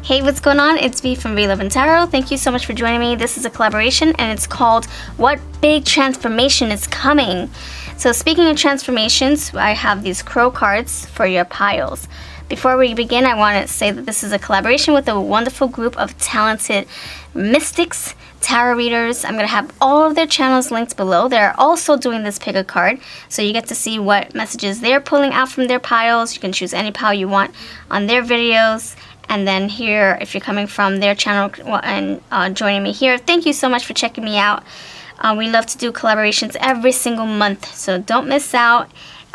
Hey, what's going on? It's V from V Love and Tarot. Thank you so much for joining me. This is a collaboration and it's called What Big Transformation is Coming? So speaking of transformations, I have these crow cards for your piles. Before we begin, I want to say that this is a collaboration with a wonderful group of talented mystics, tarot readers. I'm going to have all of their channels linked below. They're also doing this pick a card, so you get to see what messages they're pulling out from their piles. You can choose any pile you want on their videos. And then here, if you're coming from their channel and joining me here, thank you so much for checking me out. We love to do collaborations every single month, so don't miss out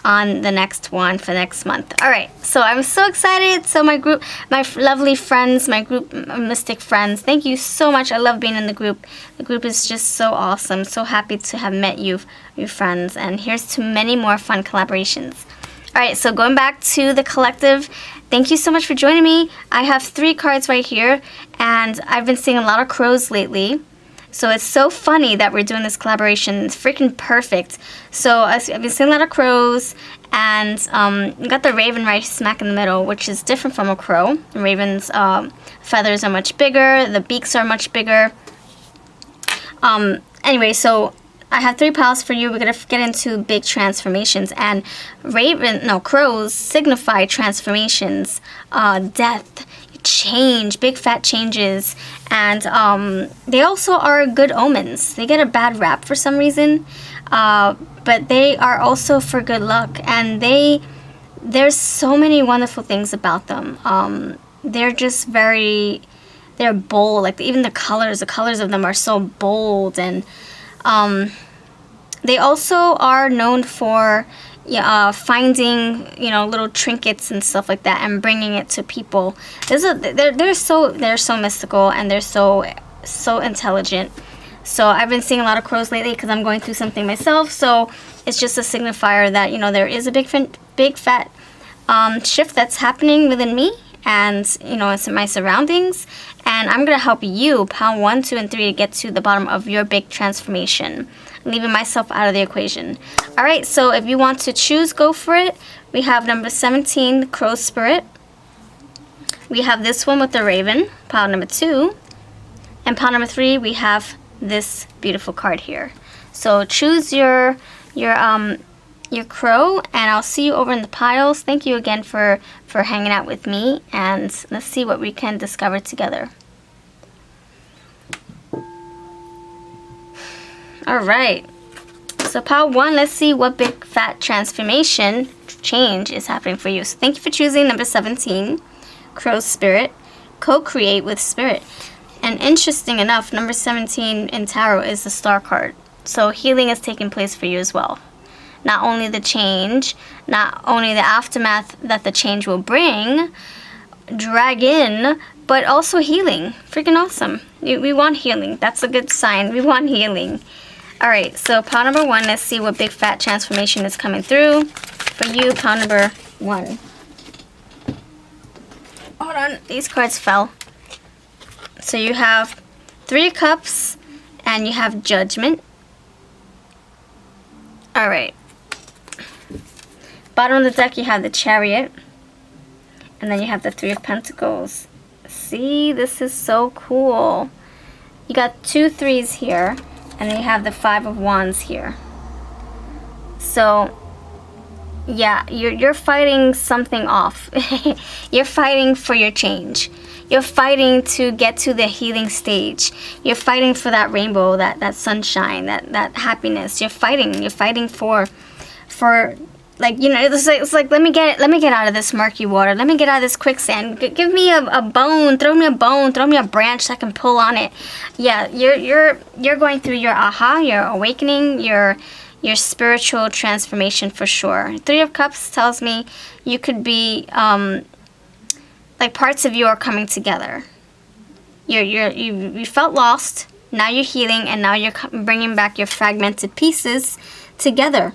on the next one for next month. All right, so I'm so excited. So my group, my lovely friends, my group mystic friends, thank you so much. I love being in the group. The group is just so awesome. So happy to have met you friends. And here's to many more fun collaborations. All right, so going back to the collective, thank you so much for joining me. I have 3 cards right here, and I've been seeing a lot of crows lately. So it's so funny that we're doing this collaboration. It's freaking perfect. So I've been seeing a lot of crows, and you got the raven right smack in the middle, which is different from a crow. The raven's feathers are much bigger. The beaks are much bigger. Anyway, so I have 3 piles for you. We're going to get into big transformations. And crows signify transformations, death, change, big fat changes. And they also are good omens. They get a bad rap for some reason. But they are also for good luck. And there's so many wonderful things about them. They're just they're bold. Like even the colors of them are so bold. And they also are known for finding little trinkets and stuff like that and bringing it to people. They're so mystical, and they're so intelligent. So I've been seeing a lot of crows lately because I'm going through something myself. So it's just a signifier that there is a big fat shift that's happening within me, and it's in my surroundings. And I'm gonna help you, pile 1, 2, and 3, to get to the bottom of your big transformation, leaving myself out of the equation. All right, so if you want to choose, go for it. We have number 17, the Crow Spirit. We have this one with the Raven, pile number 2. And pile number 3, we have this beautiful card here. So choose your crow, and I'll see you over in the piles. Thank you again for hanging out with me, and let's see what we can discover together. All right, so pile 1, let's see what big fat transformation change is happening for you. So thank you for choosing number 17, Crow Spirit, co-create with spirit. And interesting enough, number 17 in tarot is the Star card. So healing is taking place for you as well. Not only the change, not only the aftermath that the change will bring, drag in, but also healing. Freaking awesome. We want healing. That's a good sign. We want healing. All right, so pile number 1, let's see what big fat transformation is coming through for you, pile number 1. Hold on, these cards fell. So you have 3 cups, and you have Judgment. All right. Bottom of the deck, you have the Chariot, and then you have the 3 of Pentacles. See, this is so cool. You got 2 3s here, and then you have the 5 of Wands here. So yeah, you're fighting something off. You're fighting for your change. You're fighting to get to the healing stage. You're fighting for that rainbow, that sunshine, that happiness. You're fighting for like, it's like let me get out of this murky water. Let me get out of this quicksand. Give me a bone. Throw me a bone. Throw me a branch so I can pull on it. Yeah, you're going through your your awakening, your spiritual transformation for sure. 3 of Cups tells me you could be like parts of you are coming together. You felt lost. Now you're healing, and now you're bringing back your fragmented pieces together.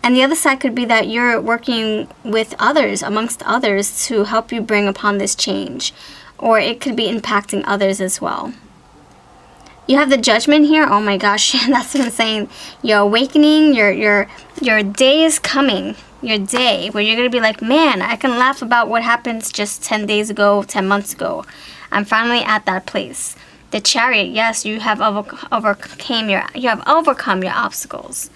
And the other side could be that you're working with others, amongst others, to help you bring upon this change. Or it could be impacting others as well. You have the Judgment here. Oh my gosh, that's what I'm saying. Your awakening, your day is coming. Your day where you're going to be like, man, I can laugh about what happened just 10 days ago, 10 months ago. I'm finally at that place. The Chariot, yes, you have overcome your obstacles,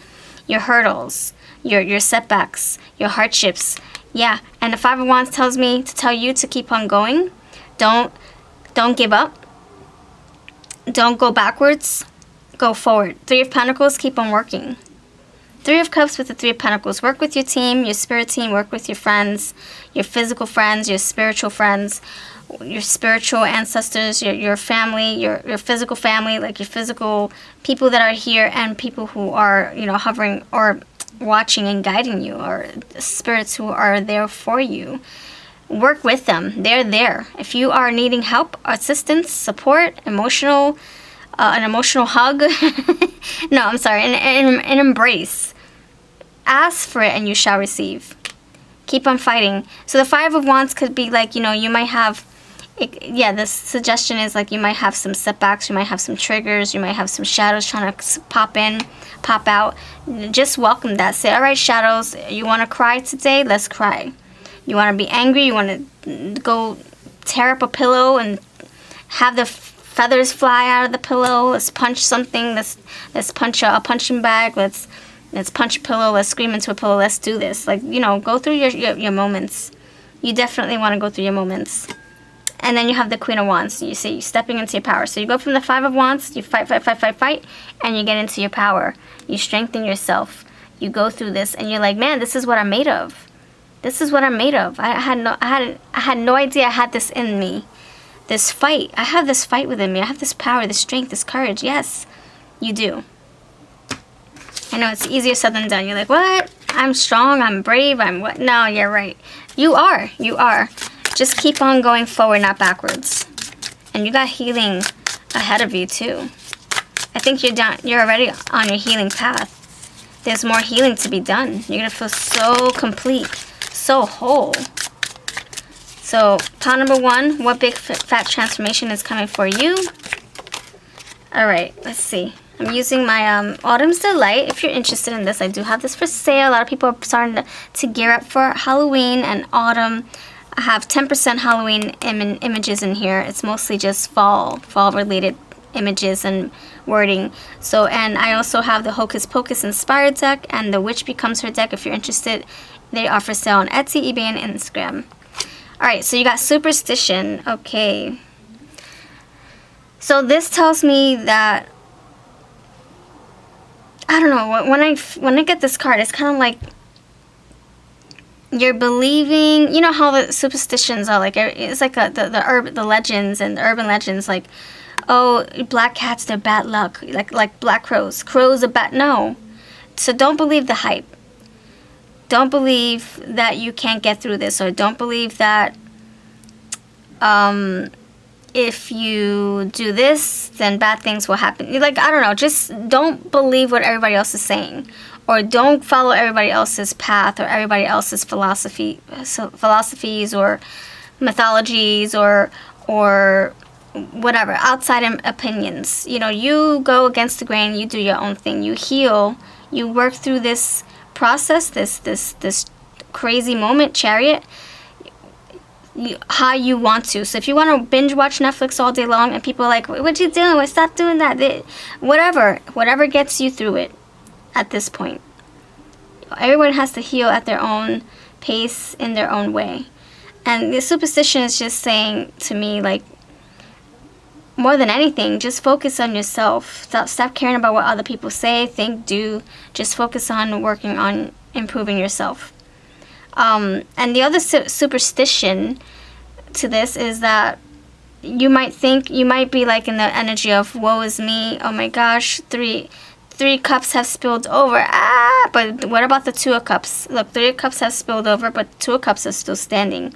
your hurdles, your setbacks, your hardships. Yeah, and the Five of Wands tells me to tell you to keep on going. Don't give up. Don't go backwards. Go forward. Three of Pentacles, keep on working. Three of Cups with the Three of Pentacles. Work with your team, your spirit team. Work with your friends, your physical friends, your spiritual friends, your spiritual ancestors, your family, your physical family, like your physical people that are here, and people who are, hovering or watching and guiding you, or spirits who are there for you. Work with them. They're there. If you are needing help, assistance, support, an emotional hug, no, I'm sorry, an embrace. Ask for it and you shall receive. Keep on fighting. So the Five of Wands could be like, you might have, the suggestion is like you might have some setbacks, you might have some triggers, you might have some shadows trying to pop in, pop out. Just welcome that. Say, all right, shadows, you want to cry today? Let's cry. You want to be angry? You want to go tear up a pillow and have the feathers fly out of the pillow? Let's punch something. Let's punch a punching bag. Let's punch a pillow. Let's scream into a pillow. Let's do this. Like, go through your moments. You definitely want to go through your moments. And then you have the Queen of Wands. You see, you're stepping into your power. So you go from the Five of Wands, you fight, and you get into your power. You strengthen yourself. You go through this, and you're like, man, this is what I'm made of. This is what I'm made of. I had no idea I had this in me. This fight. I have this fight within me. I have this power, this strength, this courage. Yes, you do. I know it's easier said than done. You're like, what? I'm strong. I'm brave. I'm what? No, you're right. You are. You are. Just keep on going forward, not backwards. And you got healing ahead of you too. I think you're already on your healing path. There's more healing to be done. You're gonna feel so complete, so whole. So, pile number 1, what big fat transformation is coming for you? Alright, let's see. I'm using my Autumn's Delight. If you're interested in this, I do have this for sale. A lot of people are starting to gear up for Halloween and autumn. I have 10% Halloween images in here. It's mostly just fall related images and wording. So, and I also have the Hocus Pocus inspired deck and the Witch Becomes Her deck. If you're interested, they are for sale on Etsy, eBay, and Instagram. Alright, so you got Superstition. Okay. So this tells me that, I don't know, when I get this card, it's kind of like you're believing, you know how the superstitions are, like, it's like the legends and the urban legends, like, oh, black cats, they're bad luck, like black crows. Crows are bad, no. So don't believe the hype. Don't believe that you can't get through this, or don't believe that if you do this, then bad things will happen. Like, I don't know, just don't believe what everybody else is saying, or don't follow everybody else's path or everybody else's philosophies or mythologies or whatever, outside opinions. You go against the grain, you do your own thing, you heal, you work through this process, this crazy moment, Chariot, how you want to. So if you want to binge watch Netflix all day long and people are like, what you doing? Stop doing that. Whatever gets you through it at this point. Everyone has to heal at their own pace, in their own way. And the superstition is just saying to me, like, more than anything, just focus on yourself. Stop caring about what other people say, think, do. Just focus on working on improving yourself. And the other superstition to this is that you might be like in the energy of woe is me. Oh my gosh, three cups have spilled over. But what about the 2 of cups? Look, 3 of cups have spilled over, but 2 of cups are still standing.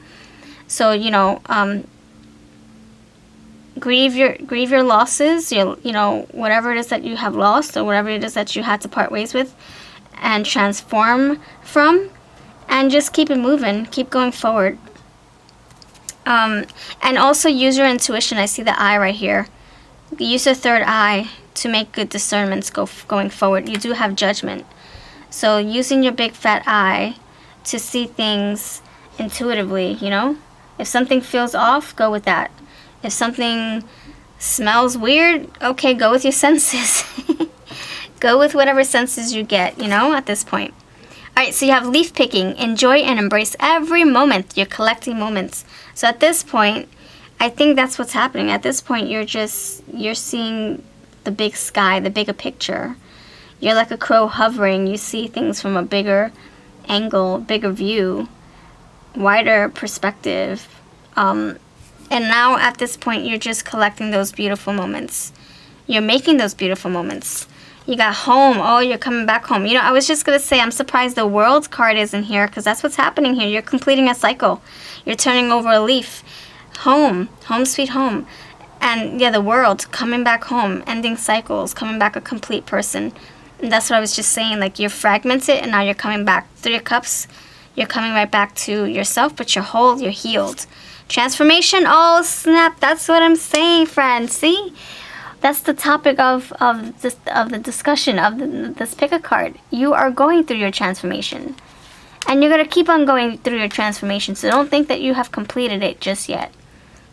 So grieve your losses. Whatever it is that you have lost, or whatever it is that you had to part ways with, and transform from. And just keep it moving. Keep going forward. And also use your intuition. I see the eye right here. Use your third eye to make good discernments going forward. You do have judgment. So using your big fat eye to see things intuitively, you know? If something feels off, go with that. If something smells weird, okay, go with your senses. Go with whatever senses you get, you know, at this point. Alright, so you have leaf picking. Enjoy and embrace every moment. You're collecting moments. So at this point, I think that's what's happening. At this point, you're seeing the big sky, the bigger picture. You're like a crow hovering. You see things from a bigger angle, bigger view, wider perspective. And now at this point, you're just collecting those beautiful moments. You're making those beautiful moments. You got home. Oh, you're coming back home. You know, I was just going to say, I'm surprised the world card isn't here, because that's what's happening here. You're completing a cycle. You're turning over a leaf. Home. Home sweet home. And yeah, the world, coming back home, ending cycles, coming back a complete person. And that's what I was just saying. Like, you're fragmented, and now you're coming back. 3 of Cups, you're coming right back to yourself, but you're whole, you're healed. Transformation. Oh, snap. That's what I'm saying, friends. See? That's the topic of the discussion of this pick a card. You are going through your transformation, and you're gonna keep on going through your transformation. So don't think that you have completed it just yet.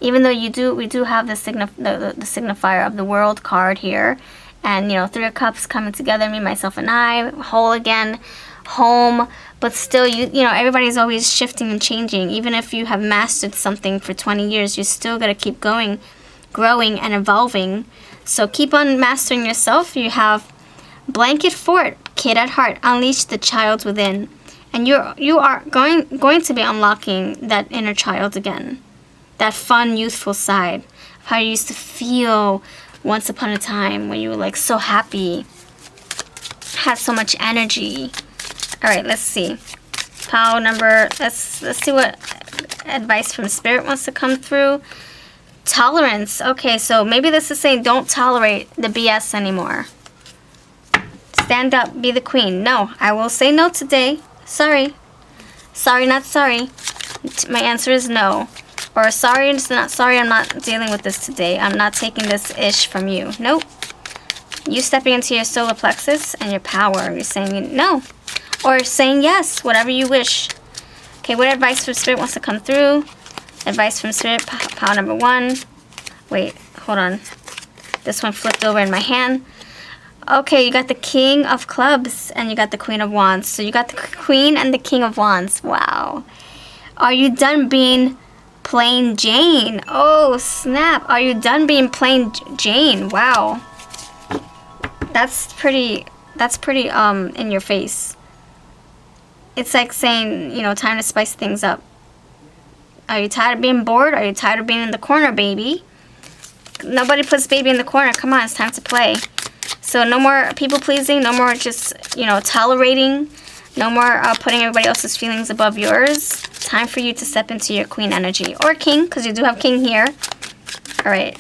Even though we do have the signifier of the World card here, and you know, 3 of Cups coming together, me, myself, and I, whole again, home. But still, you know, everybody's always shifting and changing. Even if you have mastered something for 20 years, you still gotta keep going, growing and evolving. So keep on mastering yourself. You have Blanket Fort, Kid at Heart, unleash the child within. And you are going to be unlocking that inner child again. That fun, youthful side of how you used to feel once upon a time when you were like so happy, had so much energy. All right, let's see. Pile number, let's see what advice from Spirit wants to come through. Tolerance. Okay, so maybe this is saying don't tolerate the BS anymore. Stand up, be the queen. No, I will say no today. Sorry. Sorry, not sorry. My answer is no. Or sorry, it's not sorry, I'm not dealing with this today. I'm not taking this ish from you. Nope. You stepping into your solar plexus and your power. You're saying no. Or saying yes, whatever you wish. Okay, what advice from Spirit wants to come through? Advice from Spirit, pile number 1. Wait, hold on. This one flipped over in my hand. Okay, you got the King of Clubs and you got the Queen of Wands. So you got the Queen and the King of Wands. Wow. Are you done being plain Jane? Oh, snap. Are you done being plain Jane? Wow. That's pretty in your face. It's like saying, you know, time to spice things up. Are you tired of being bored? Are you tired of being in the corner, baby? Nobody puts baby in the corner. Come on, it's time to play. So no more people pleasing. No more just, you know, tolerating. No more putting everybody else's feelings above yours. Time for you to step into your queen energy. Or king, because you do have king here. All right.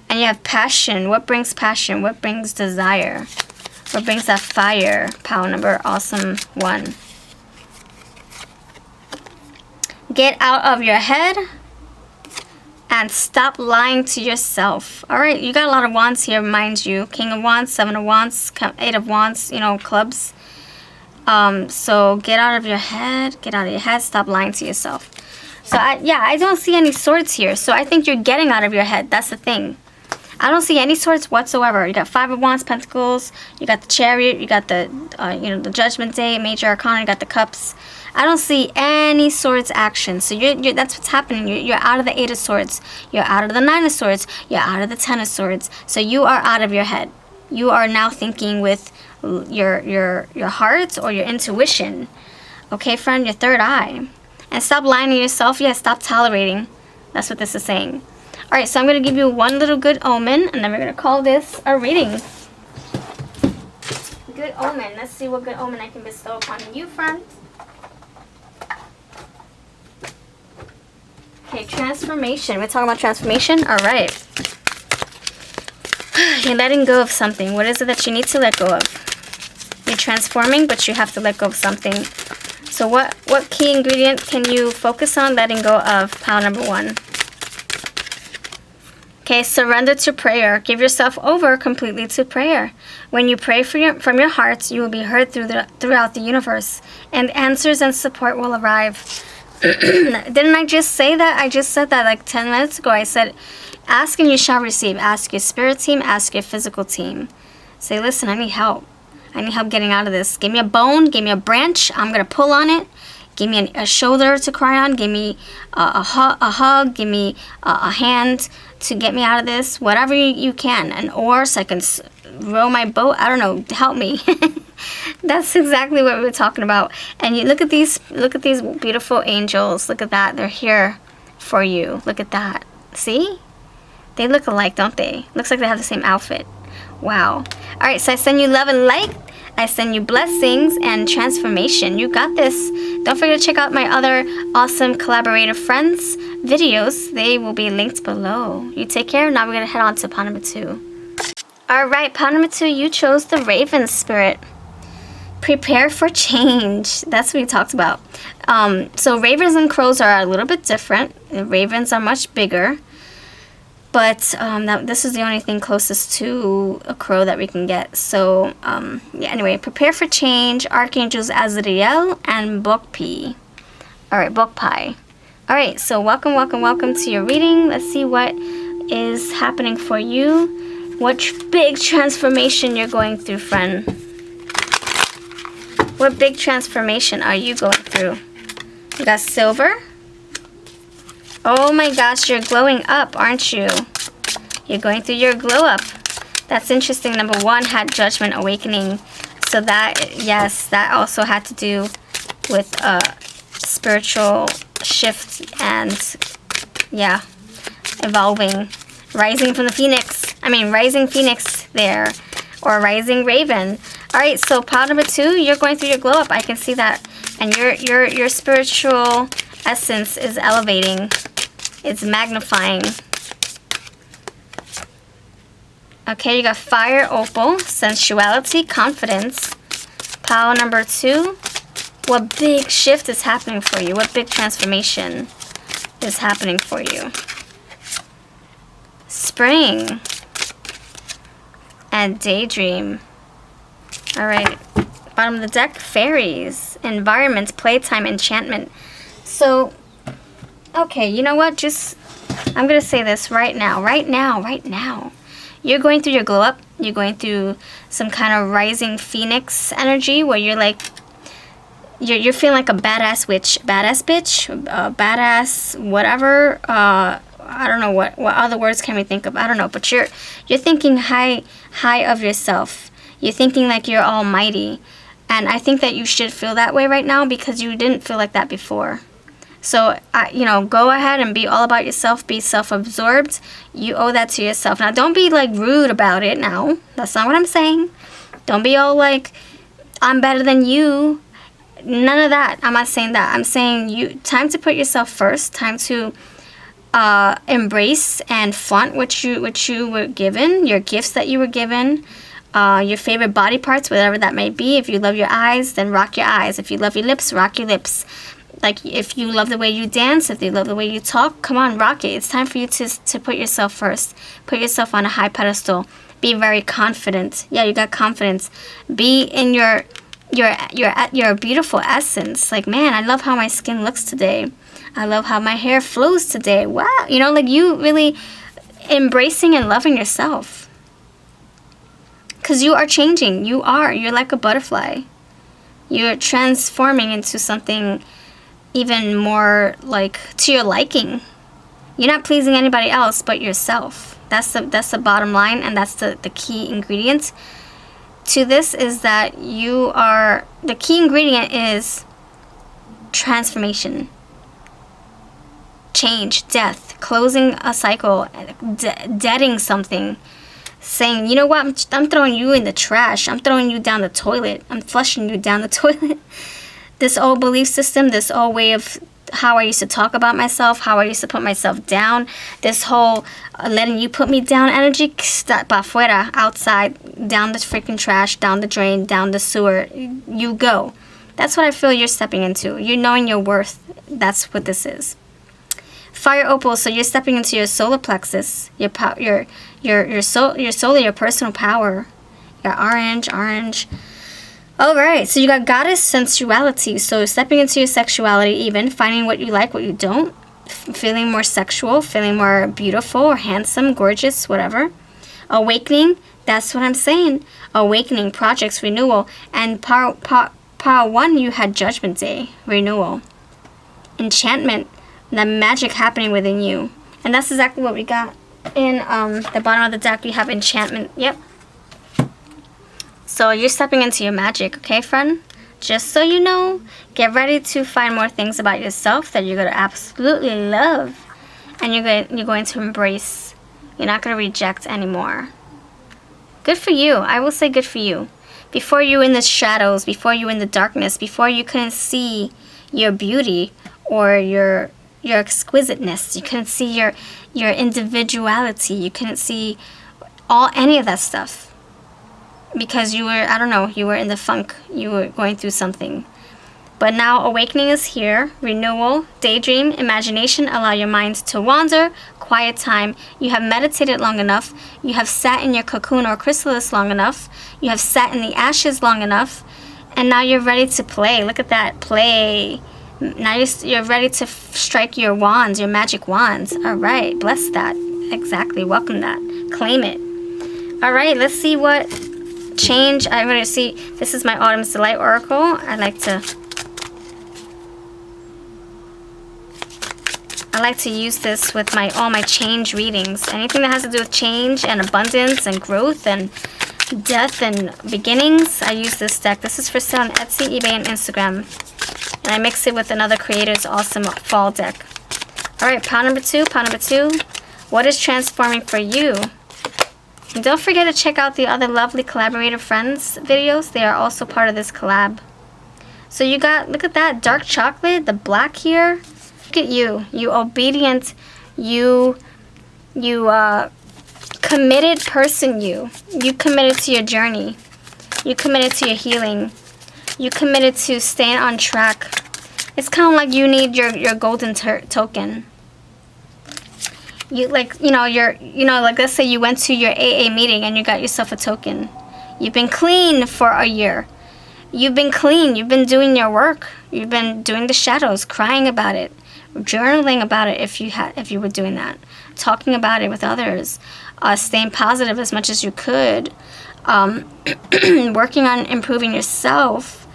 And you have passion. What brings passion? What brings desire? What brings that fire? Pile number awesome 1. Get out of your head and stop lying to yourself. All right, you got a lot of wands here, mind you. King of Wands, 7 of Wands, 8 of Wands, you know, clubs. So get out of your head. Get out of your head. Stop lying to yourself. So, I don't see any swords here. So I think you're getting out of your head. That's the thing. I don't see any swords whatsoever. You got 5 of Wands, Pentacles. You got the Chariot. You got the, the Judgment Day, Major Arcana. You got the Cups. I don't see any swords action. So that's what's happening. You're out of the 8 of Swords. You're out of the 9 of Swords. You're out of the 10 of Swords. So you are out of your head. You are now thinking with your heart or your intuition. Okay, friend, your third eye. And stop lying to yourself. Yeah, stop tolerating. That's what this is saying. All right, so I'm going to give you one little good omen, and then we're going to call this a reading. Good omen. Let's see what good omen I can bestow upon you, friend. Okay, transformation. We're talking about transformation? All right. You're letting go of something. What is it that you need to let go of? You're transforming, but you have to let go of something. So what key ingredient can you focus on letting go of? Pile number 1. Okay, surrender to prayer. Give yourself over completely to prayer. When you pray from your heart, you will be heard throughout the universe, and answers and support will arrive. Didn't I just say that? I just said that like 10 minutes ago. I said, ask and you shall receive. Ask your spirit team, ask your physical team. Say, listen, I need help. I need help getting out of this. Give me a bone, give me a branch. I'm going to pull on it. Give me a shoulder to cry on. Give me a hug. Give me a hand to get me out of this. Whatever you can. An oar so I can row my boat. I don't know. Help me. That's exactly what we were talking about. And you look at these beautiful angels. Look at that. They're here for you. Look at that. See? They look alike, don't they? Looks like they have the same outfit. Wow. All right, so I send you love and light. I send you blessings and transformation. You got this. Don't forget to check out my other awesome collaborator friends' videos. They will be linked below. You take care. Now we're going to head on to pile number 2. All right, pile number 2, you chose the Raven spirit. Prepare for change. That's what we talked about. So ravens and crows are a little bit different. The ravens are much bigger. But this is the only thing closest to a crow that we can get. So, yeah, anyway, prepare for change. Archangels Azrael and Bokpi. All right, Bokpi. All right, so welcome to your reading. Let's see what is happening for you. What big transformation you're going through, friend. What big transformation are you going through? You got silver. Oh my gosh, you're glowing up, aren't you? You're going through your glow up. That's interesting. Number 1 had Judgment Awakening. So that, yes, that also had to do with a spiritual shift and, yeah, evolving. Rising from the phoenix. Rising phoenix there. Or rising raven. Alright, so pile number 2, you're going through your glow up. I can see that. And your spiritual essence is elevating. It's magnifying. Okay, you got fire, opal, sensuality, confidence. Pile number 2. What big shift is happening for you? What big transformation is happening for you? Spring. And daydream. Alright. Bottom of the deck, fairies. Environment, playtime, enchantment. So, okay, you know what? I'm going to say this right now. Right now. You're going through your glow up. You're going through some kind of rising phoenix energy where you're like, you're feeling like a badass witch, badass bitch, badass whatever. I don't know what other words can we think of. I don't know, but you're thinking high of yourself. You're thinking like you're almighty. And I think that you should feel that way right now because you didn't feel like that before. So, go ahead and be all about yourself. Be self-absorbed. You owe that to yourself. Now, don't be, like, rude about it now. That's not what I'm saying. Don't be all, like, I'm better than you. None of that. I'm not saying that. I'm saying time to put yourself first. Time to embrace and flaunt what you were given. Your gifts that you were given. Your favorite body parts, whatever that may be. If you love your eyes, then rock your eyes. If you love your lips, rock your lips. Like, if you love the way you dance, if you love the way you talk, come on, rock it. It's time for you to put yourself first. Put yourself on a high pedestal. Be very confident. Yeah, you got confidence. Be in your beautiful essence. Like, man, I love how my skin looks today. I love how my hair flows today. Wow. Like you really embracing and loving yourself. Because you are changing. You're like a butterfly. You're transforming into something even more like to your liking. You're not pleasing anybody else but yourself. That's the bottom line, and that's the key ingredient to this is that the key ingredient is transformation, change, death, closing a cycle, deading something, saying, you know what, I'm throwing you in the trash, I'm throwing you down the toilet, I'm flushing you down the toilet. This old belief system, this old way of how I used to talk about myself, how I used to put myself down, this whole letting you put me down energy, pa afuera, outside, down the freaking trash, down the drain, down the sewer, you go. That's what I feel you're stepping into. You're knowing your worth. That's what this is. Fire opal, so you're stepping into your solar plexus, your solar, your personal power. You got orange. Alright, so you got goddess sensuality, so stepping into your sexuality even, finding what you like, what you don't, feeling more sexual, feeling more beautiful or handsome, gorgeous, whatever. Awakening, that's what I'm saying. Awakening, projects, renewal. And power 1, you had judgment day, renewal. Enchantment, the magic happening within you. And that's exactly what we got. In the bottom of the deck, we have enchantment. Yep. So you're stepping into your magic, okay, friend? Just so you know, get ready to find more things about yourself that you're going to absolutely love. And you're going to embrace. You're not going to reject anymore. Good for you. I will say good for you. Before you were in the shadows, before you were in the darkness, before you couldn't see your beauty or your exquisiteness, you couldn't see your individuality, you couldn't see any of that stuff. Because you were, I don't know, you were in the funk, you were going through something. But now awakening is here, renewal, daydream, imagination, allow your mind to wander, quiet time. You have meditated long enough, you have sat in your cocoon or chrysalis long enough, you have sat in the ashes long enough, and now you're ready to play. Look at that, play. Now you're ready to strike your wands, your magic wands. Alright, bless that. Exactly, welcome that. Claim it. Alright, let's see what change. I'm going to see. This is my Autumn's Delight Oracle. I like to use this with all my change readings. Anything that has to do with change and abundance and growth and death and beginnings, I use this deck. This is for sale on Etsy, eBay, and Instagram. And I mix it with another creator's awesome fall deck. Alright, pile number two. What is transforming for you? And don't forget to check out the other lovely collaborator friends videos. They are also part of this collab. So you got, look at that, dark chocolate, the black here. Look at you. You obedient, you committed person you. You committed to your journey. You committed to your healing. You committed to staying on track. It's kind of like you need your golden token. You like let's say you went to your AA meeting and you got yourself a token. You've been clean for a year. You've been clean. You've been doing your work. You've been doing the shadows, crying about it, journaling about it if you were doing that, talking about it with others, staying positive as much as you could, working on improving yourself,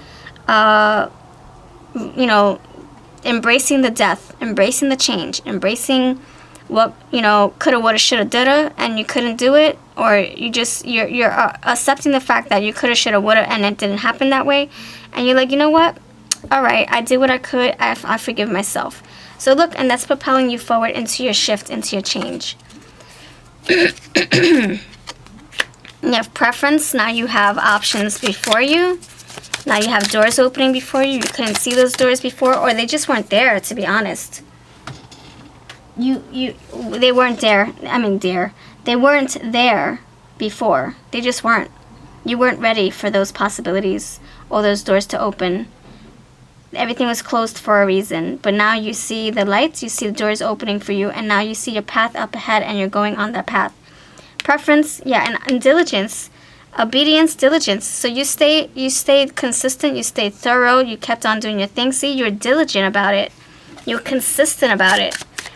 embracing the death, embracing the change, embracing what, coulda, woulda, shoulda, dulda, and you couldn't do it, or you're accepting the fact that you coulda, shoulda, woulda, and it didn't happen that way, and you're like, you know what? All right, I did what I could. I forgive myself. So look, and that's propelling you forward into your shift, into your change. You have preference. Now you have options before you. Now you have doors opening before you. You couldn't see those doors before, or they just weren't there, to be honest. They weren't there. They weren't there before. They just weren't. You weren't ready for those possibilities or those doors to open. Everything was closed for a reason. But now you see the lights, you see the doors opening for you, and now you see your path up ahead and you're going on that path. Preference, yeah, and diligence. Obedience, diligence. So you stayed consistent, you stayed thorough, you kept on doing your thing. See, you're diligent about it. You're consistent about it.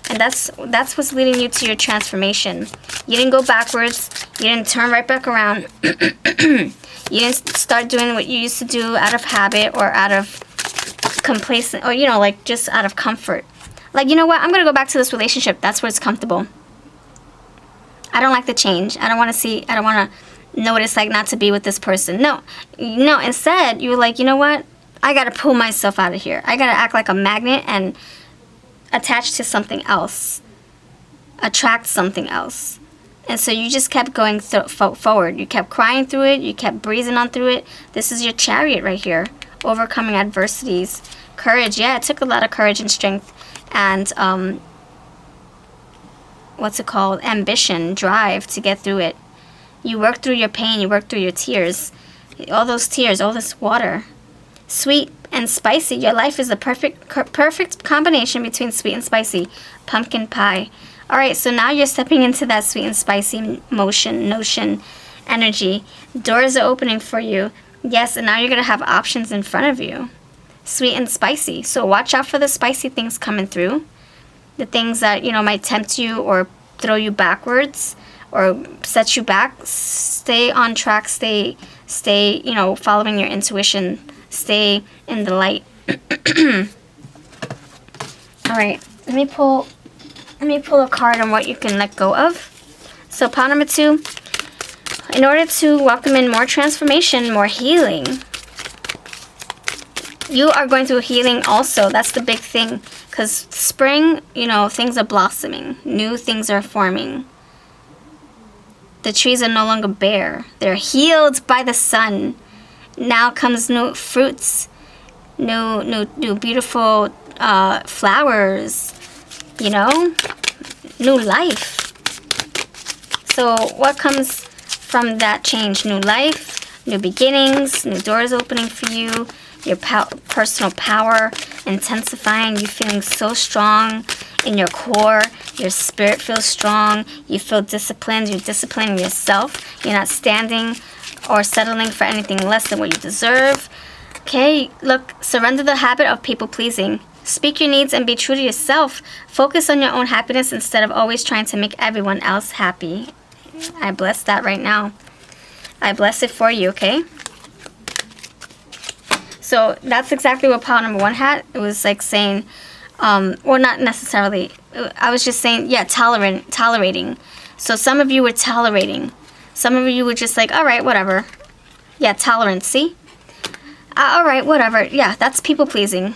And that's what's leading you to your transformation. You didn't go backwards. You didn't turn right back around. You didn't start doing what you used to do out of habit or out of complacent, or just out of comfort. Like, you know what? I'm going to go back to this relationship. That's where it's comfortable. I don't like the change. I don't want to know what it's like not to be with this person. No, instead, you were like, you know what? I got to pull myself out of here. I got to act like a magnet and attach to something else, attract something else. And so you just kept going forward. You kept crying through it. You kept breezing on through it. This is your chariot right here, overcoming adversities. Courage, yeah, it took a lot of courage and strength and ambition, drive to get through it. You worked through your pain. You worked through your tears. All those tears, all this water. Sweet and spicy. Your life is the perfect combination between sweet and spicy. Pumpkin pie. All right, so now you're stepping into that sweet and spicy notion, energy. Doors are opening for you. Yes, and now you're going to have options in front of you. Sweet and spicy. So watch out for the spicy things coming through. The things that, you know, might tempt you or throw you backwards or set you back. Stay on track. Stay, you know, following your intuition. Stay in the light. All right, let me pull a card on what you can let go of. So pile number 2, in order to welcome in more transformation, more healing, you are going through healing also. That's the big thing, because spring, you know, things are blossoming. New things are forming. The trees are no longer bare. They're healed by the sun. Now comes new fruits, new beautiful flowers, you know, new life. So what comes from that change? New life, new beginnings, new doors opening for you, your personal power intensifying, you feeling so strong in your core, your spirit feels strong, you feel disciplined, you're disciplining yourself, you're not standing or settling for anything less than what you deserve. Okay, look, surrender the habit of people pleasing. Speak your needs and be true to yourself. Focus on your own happiness instead of always trying to make everyone else happy. I bless that right now. I bless it for you, okay? So that's exactly what pile number 1 had. It was like saying, or not necessarily, I was just saying, yeah, tolerating. So some of you were tolerating. Some of you were just like, all right, whatever. Yeah, tolerance, see? All right, whatever. Yeah, that's people pleasing.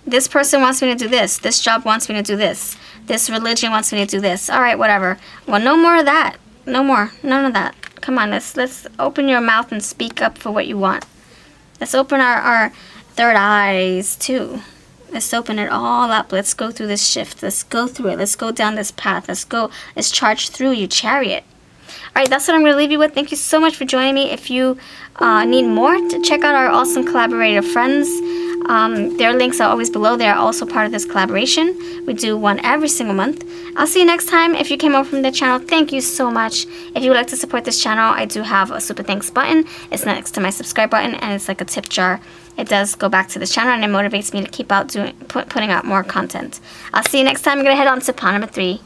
This person wants me to do this. This job wants me to do this. This religion wants me to do this. All right, whatever. Well, no more of that. No more. None of that. Come on, let's open your mouth and speak up for what you want. Let's open our third eyes, too. Let's open it all up. Let's go through this shift. Let's go through it. Let's go down this path. Let's charge through you, chariot. All right, that's what I'm going to leave you with. Thank you so much for joining me. If you need more, to check out our awesome collaborator friends. Their links are always below. They are also part of this collaboration. We do one every single month. I'll see you next time. If you came over from the channel, thank you so much. If you would like to support this channel, I do have a super thanks button. It's next to my subscribe button, and it's like a tip jar. It does go back to the channel, and it motivates me to keep out putting out more content. I'll see you next time. I'm going to head on to pile number 3.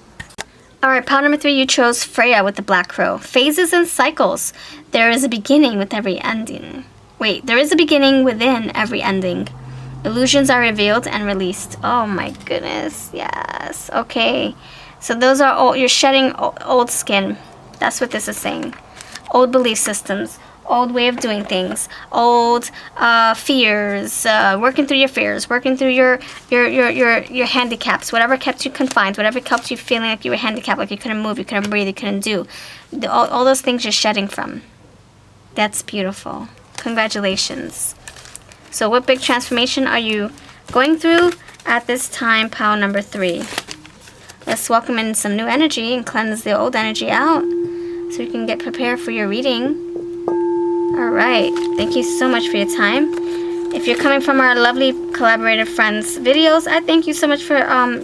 Alright, pile number 3, you chose Freya with the Black Crow. Phases and cycles. There is a beginning with every ending. Wait, there is a beginning within every ending. Illusions are revealed and released. Oh my goodness, yes. Okay, so those are old, you're shedding old skin. That's what this is saying. Old belief systems. Old way of doing things, old fears, working through your fears, working through your handicaps, whatever kept you confined, whatever kept you feeling like you were handicapped, like you couldn't move, you couldn't breathe, you couldn't do. All those things you're shedding from. That's beautiful. Congratulations. So what big transformation are you going through at this time, pile number 3? Let's welcome in some new energy and cleanse the old energy out so you can get prepared for your reading. Alright, thank you so much for your time. If you're coming from our lovely collaborative friends videos, I thank you so much for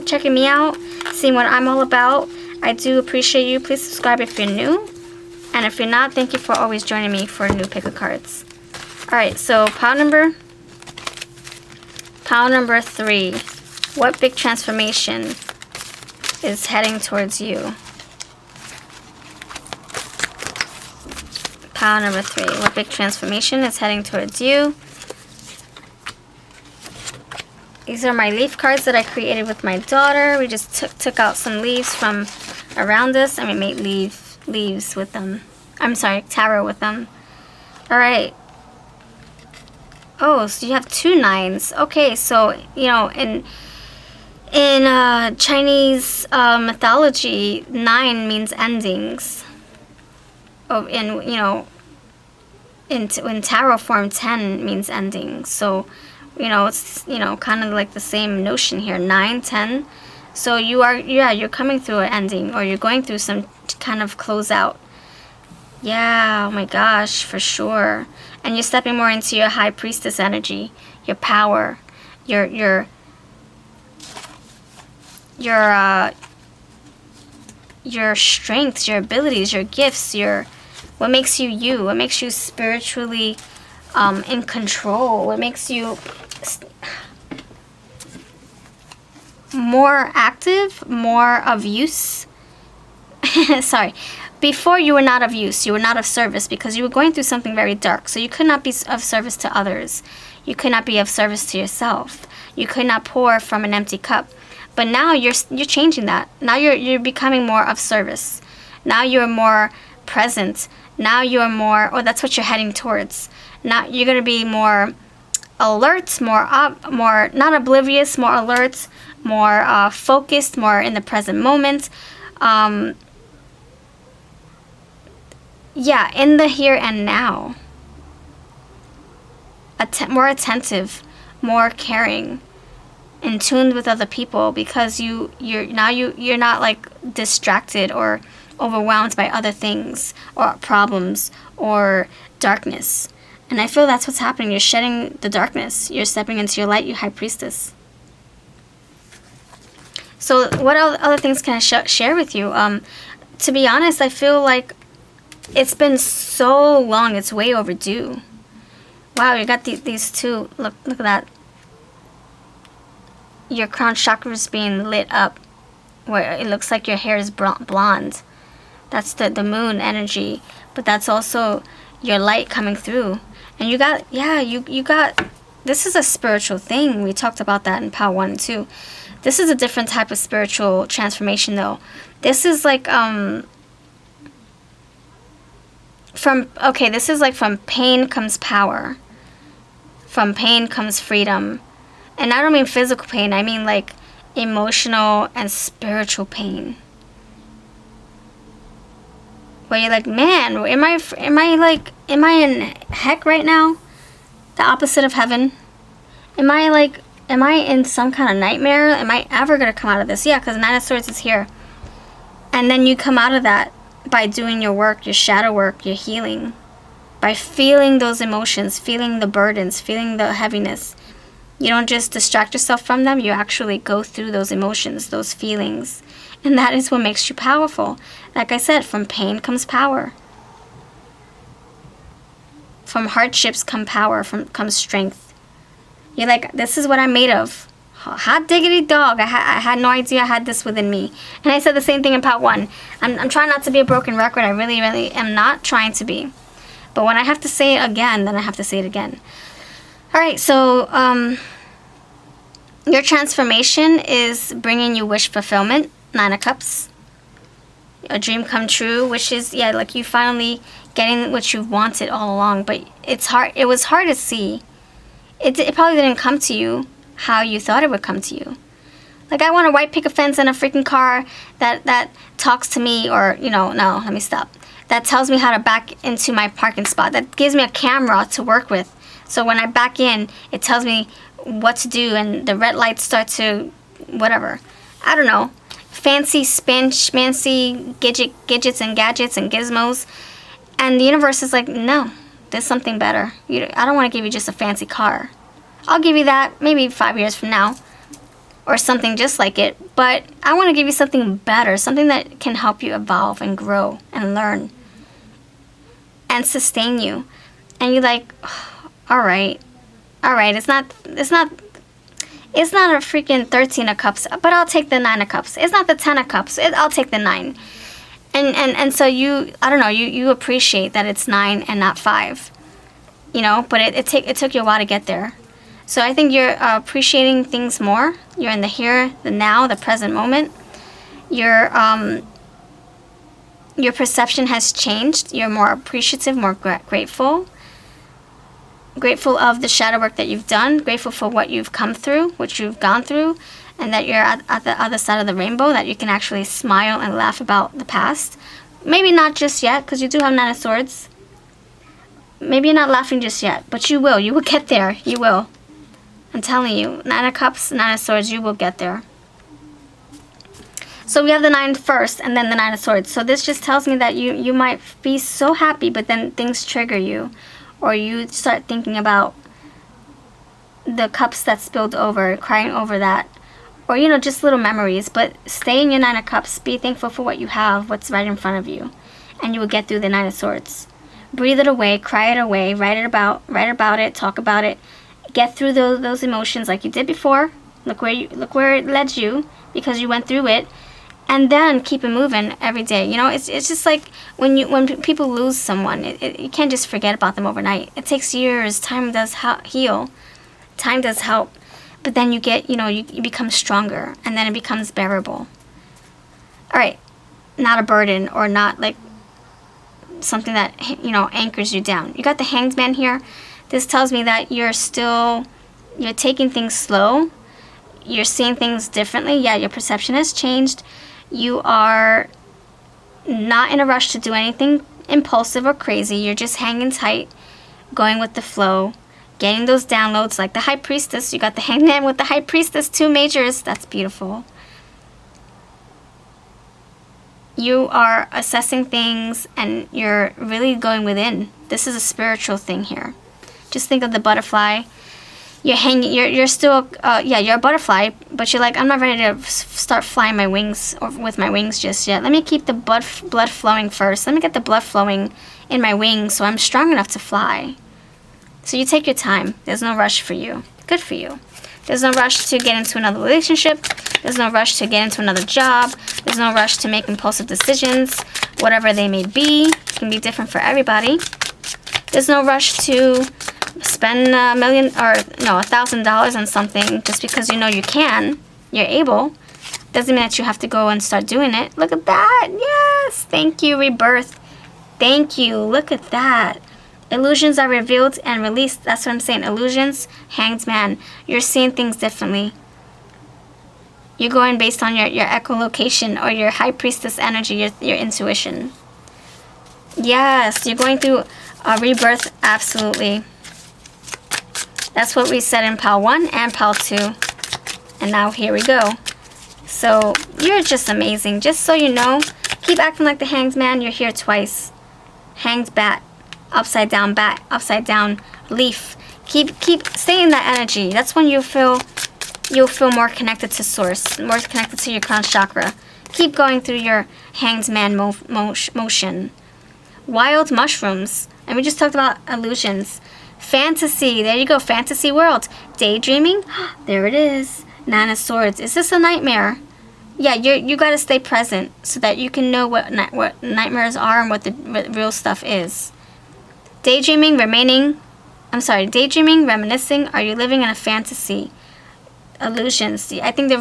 checking me out, seeing what I'm all about. I do appreciate you. Please subscribe if you're new. And if you're not, thank you for always joining me for a new pick of cards. Alright, so pile number 3. What big transformation is heading towards you? Pile number 3. What big transformation is heading towards you? These are my leaf cards that I created with my daughter. We just took out some leaves from around us and we made leaves with them. I'm sorry, tarot with them. Alright. Oh, so you have 2 9s. Okay, so, you know, in Chinese mythology, 9 means endings. Oh, in tarot form, 10 means ending. So, you know, it's, you know, kind of like the same notion here. 9, 10. So you're coming through an ending, or you're going through some kind of closeout. Yeah, oh my gosh, for sure. And you're stepping more into your high priestess energy, your power, your strengths, your abilities, your gifts, what makes you you, what makes you spiritually in control, what makes you more active, more of use. Sorry. Before, you were not of use, you were not of service, because you were going through something very dark. So you could not be of service to others. You could not be of service to yourself. You could not pour from an empty cup. But now you're changing that. Now you're becoming more of service. Now you're more present. Now you're more, or that's what you're heading towards. Now you're going to be more alert, more not oblivious, more alert, more focused, more in the present moment. Yeah, in the here and now. More attentive, more caring, in tune with other people, because you're not like distracted or overwhelmed by other things or problems or darkness. And I feel that's what's happening. You're shedding the darkness. You're stepping into your light, you high priestess. So what other things can I share with you? To be honest, I feel like it's been so long. It's way overdue. Wow, you got these two. Look at that. Your crown chakra is being lit up, where it looks like your hair is blonde. That's the moon energy, but that's also your light coming through. And you got, you got, this is a spiritual thing. We talked about that in Power 1 and 2. This is a different type of spiritual transformation, though. This is like, this is like from pain comes power. From pain comes freedom. And I don't mean physical pain. I mean like emotional and spiritual pain. Where you're like, man, am I in heck right now? The opposite of heaven? Am I in some kind of nightmare? Am I ever going to come out of this? Yeah, because Nine of Swords is here. And then you come out of that by doing your work, your shadow work, your healing. By feeling those emotions, feeling the burdens, feeling the heaviness. You don't just distract yourself from them, you actually go through those emotions, those feelings. And that is what makes you powerful. Like I said, from pain comes power. From hardships comes power, comes strength. You're like, this is what I'm made of. Hot diggity dog. I had no idea I had this within me. And I said the same thing in Part 1. I'm trying not to be a broken record. I really, really am not trying to be. But when I have to say it again, then I have to say it again. Alright, so your transformation is bringing you wish fulfillment. 9 of Cups. A dream come true, which is, yeah, like you finally getting what you've wanted all along. But it's hard. It was hard to see. It probably didn't come to you how you thought it would come to you. Like, I want a white picket fence and a freaking car that talks to me, or, no, let me stop. That tells me how to back into my parking spot. That gives me a camera to work with. So when I back in, it tells me what to do, and the red lights start to, whatever. I don't know. Fancy, schmancy gadgets and gadgets and gizmos. And the universe is like, no, there's something better. I don't want to give you just a fancy car. I'll give you that maybe 5 years from now. Or something just like it. But I want to give you something better. Something that can help you evolve and grow and learn. And sustain you. And you're like, oh, alright. It's not a freaking 13 of Cups, but I'll take the 9 of Cups. It's not the 10 of Cups. I'll take the 9. And so you appreciate that it's 9 and not 5. But it took you a while to get there. So I think you're appreciating things more. You're in the here, the now, the present moment. Your perception has changed. You're more appreciative, more grateful. Grateful of the shadow work that you've done. Grateful for what you've come through, what you've gone through. And that you're at the other side of the rainbow. That you can actually smile and laugh about the past. Maybe not just yet, because you do have 9 of Swords. Maybe you're not laughing just yet, but you will. You will get there. You will. I'm telling you, 9 of Cups, 9 of Swords, you will get there. So we have the 9 first, and then the 9 of Swords. So this just tells me that you might be so happy, but then things trigger you. Or you start thinking about the cups that spilled over, crying over that. Or, you know, just little memories. But stay in your 9 of Cups. Be thankful for what you have, what's right in front of you. And you will get through the 9 of Swords. Breathe it away, cry it away, write about it, talk about it. Get through those emotions like you did before. Look where it led you, because you went through it. And then keep it moving every day. You know, it's just like when people lose someone, you can't just forget about them overnight. It takes years. Time does heal. Time does help. But then you get, you know, you become stronger, and then it becomes bearable. All right, not a burden, or not like something that, you know, anchors you down. You got the Hanged Man here. This tells me that you're taking things slow. You're seeing things differently. Yeah, your perception has changed. You are not in a rush to do anything impulsive or crazy. You're just hanging tight, going with the flow, getting those downloads like the High Priestess. You got the Hanged Man with the High Priestess, 2 majors. That's beautiful. You are assessing things, and you're really going within. This is a spiritual thing here. Just think of the butterfly. You're hanging. You're still. You're a butterfly, but you're like, I'm not ready to start flying my wings or with my wings just yet. Let me keep the blood flowing first. Let me get the blood flowing in my wings so I'm strong enough to fly. So you take your time. There's no rush for you. Good for you. There's no rush to get into another relationship. There's no rush to get into another job. There's no rush to make impulsive decisions, whatever they may be. It can be different for everybody. There's no rush to spend $1,000 on something just because you know you can. You're able. Doesn't mean that you have to go and start doing it. Look at that. Yes. Thank you, Rebirth. Thank you. Look at that. Illusions are revealed and released. That's what I'm saying. Illusions, Hanged Man. You're seeing things differently. You're going based on your echolocation or your High Priestess energy, your intuition. Yes, you're going through a rebirth. Absolutely. That's what we said in Pal 1 and Pal 2. And now here we go. So you're just amazing. Just so you know, keep acting like the Hanged Man. You're here twice. Hanged bat. Upside down bat. Upside down leaf. Keep stay in that energy. That's when you'll feel more connected to source. More connected to your crown chakra. Keep going through your Hanged Man motion. Wild mushrooms. And we just talked about illusions. Fantasy. There you go. Fantasy world. Daydreaming. There it is. 9 of Swords. Is this a nightmare? Yeah, you got to stay present so that you can know what nightmares are and what the real stuff is. Daydreaming, reminiscing. Are you living in a fantasy? Illusions. I think the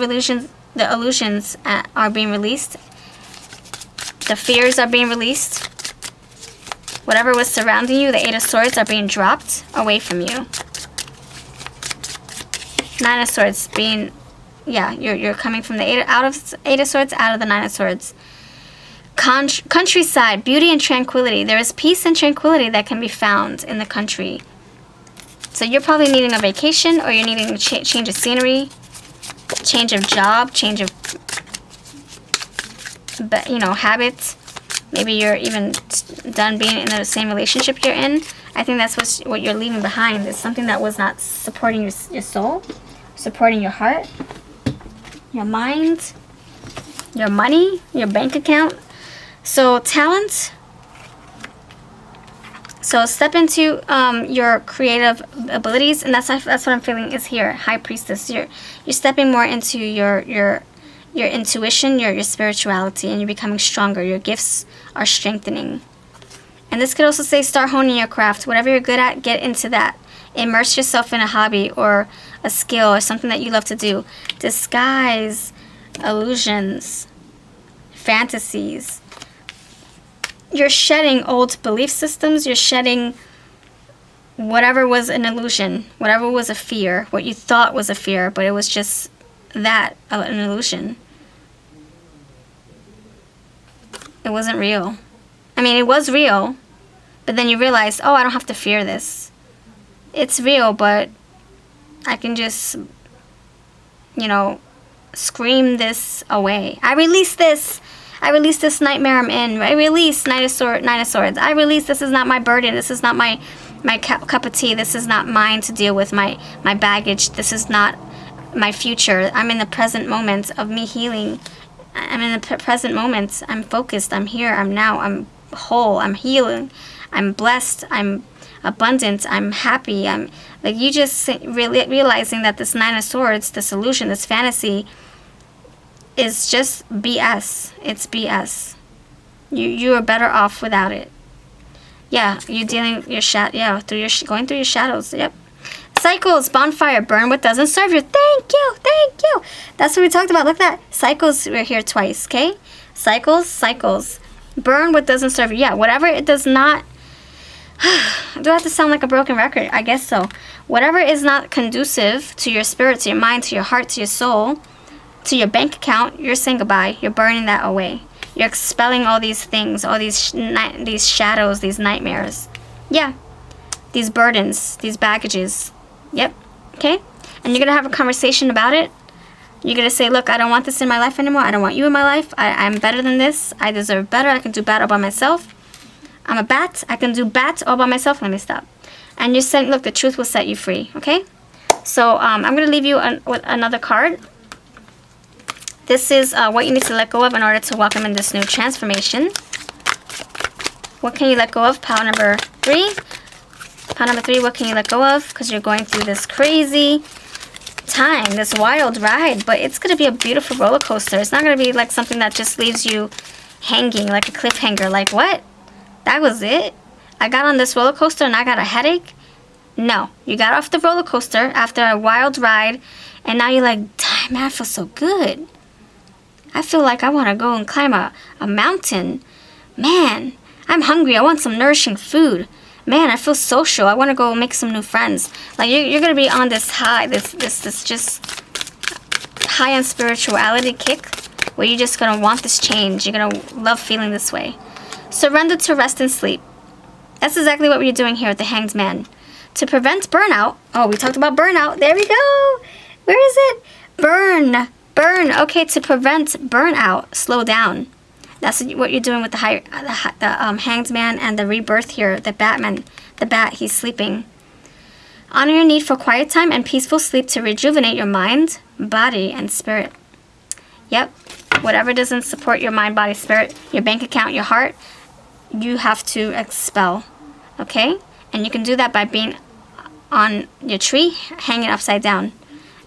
illusions are being released. The fears are being released. Whatever was surrounding you, the 8 of Swords are being dropped away from you. 9 of Swords being, yeah, you're coming from the 8 of Swords out of the 9 of Swords. Countryside, beauty and tranquility. There is peace and tranquility that can be found in the country. So you're probably needing a vacation, or you're needing a change of scenery, change of job, change of, habits. Maybe you're even done being in the same relationship you're in. I think that's what you're leaving behind. Is something that was not supporting your soul, supporting your heart, your mind, your money, your bank account. So talent. So step into your creative abilities, and that's what I'm feeling is here. High Priestess. You're stepping more into your intuition, your spirituality, and you're becoming stronger. Your gifts are strengthening. And this could also say start honing your craft. Whatever you're good at, get into that. Immerse yourself in a hobby or a skill or something that you love to do. Disguise, illusions, fantasies. You're shedding old belief systems. You're shedding whatever was an illusion, whatever was a fear, what you thought was a fear, but it was just that, an illusion. It wasn't real. I mean, it was real, but then you realize, oh, I don't have to fear this. It's real, but I can just, scream this away. I release this. I release this nightmare I'm in. I release Nine of Swords. I release, this is not my burden. This is not my cup of tea. This is not mine to deal with, my baggage. This is not my future. I'm in the present moment of me healing. I'm in the present moment. I'm focused. I'm here. I'm now. I'm whole. I'm healing. I'm blessed. I'm abundant. I'm happy. I'm like, you just really realizing that this Nine of Swords, this illusion, this fantasy, is just BS. It's BS. You are better off without it. Yeah, you're dealing your going through your shadows. Yep. Cycles, bonfire, burn what doesn't serve you. Thank you. That's what we talked about. Look at that. Cycles, we're here twice, okay? Cycles. Burn what doesn't serve you. Yeah, whatever it does not. Do I have to sound like a broken record? I guess so. Whatever is not conducive to your spirit, to your mind, to your heart, to your soul, to your bank account, you're saying goodbye. You're burning that away. You're expelling all these things, all these shadows, these nightmares. Yeah. These burdens, these baggages. Yep. Okay? And you're going to have a conversation about it. You're going to say, look, I don't want this in my life anymore. I don't want you in my life. I'm better than this. I deserve better. I can do better by myself. I'm a bat. I can do bat all by myself. Let me stop. And you're saying, look, the truth will set you free. Okay? So I'm going to leave you with another card. This is what you need to let go of in order to welcome in this new transformation. What can you let go of? Pile number 3. Pile number 3, what can you let go of? Because you're going through this crazy time, this wild ride. But it's going to be a beautiful roller coaster. It's not going to be like something that just leaves you hanging like a cliffhanger. Like, what? That was it? I got on this roller coaster and I got a headache? No. You got off the roller coaster after a wild ride. And now you're like, damn, man, I feel so good. I feel like I want to go and climb a mountain. Man, I'm hungry. I want some nourishing food. Man, I feel social. I want to go make some new friends. Like, you're going to be on this high, this just high on spirituality kick where you're just going to want this change. You're going to love feeling this way. Surrender to rest and sleep. That's exactly what we're doing here with the Hanged Man. To prevent burnout. Oh, we talked about burnout. There we go. Where is it? Burn. Okay, to prevent burnout, slow down. That's what you're doing with the Hanged Man and the rebirth here. The Batman, the bat, he's sleeping. Honor your need for quiet time and peaceful sleep to rejuvenate your mind, body, and spirit. Yep, whatever doesn't support your mind, body, spirit, your bank account, your heart, you have to expel. Okay? And you can do that by being on your tree, hanging upside down.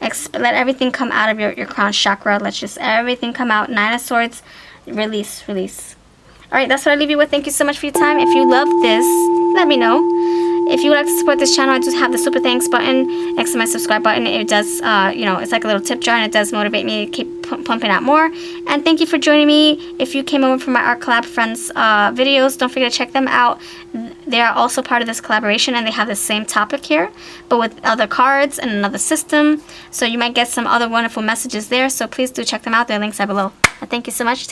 Let everything come out of your crown chakra. Let just everything come out. Nine of Swords. Release. Alright, that's what I leave you with. Thank you so much for your time. If you love this, let me know. If you would like to support this channel, I just have the super thanks button next to my subscribe button. It does, it's like a little tip jar, and it does motivate me to keep pumping out more. And thank you for joining me. If you came over from my Art Collab Friends videos, don't forget to check them out. They are also part of this collaboration, and they have the same topic here, but with other cards and another system. So you might get some other wonderful messages there. So please do check them out. Their links are below. Thank you so much.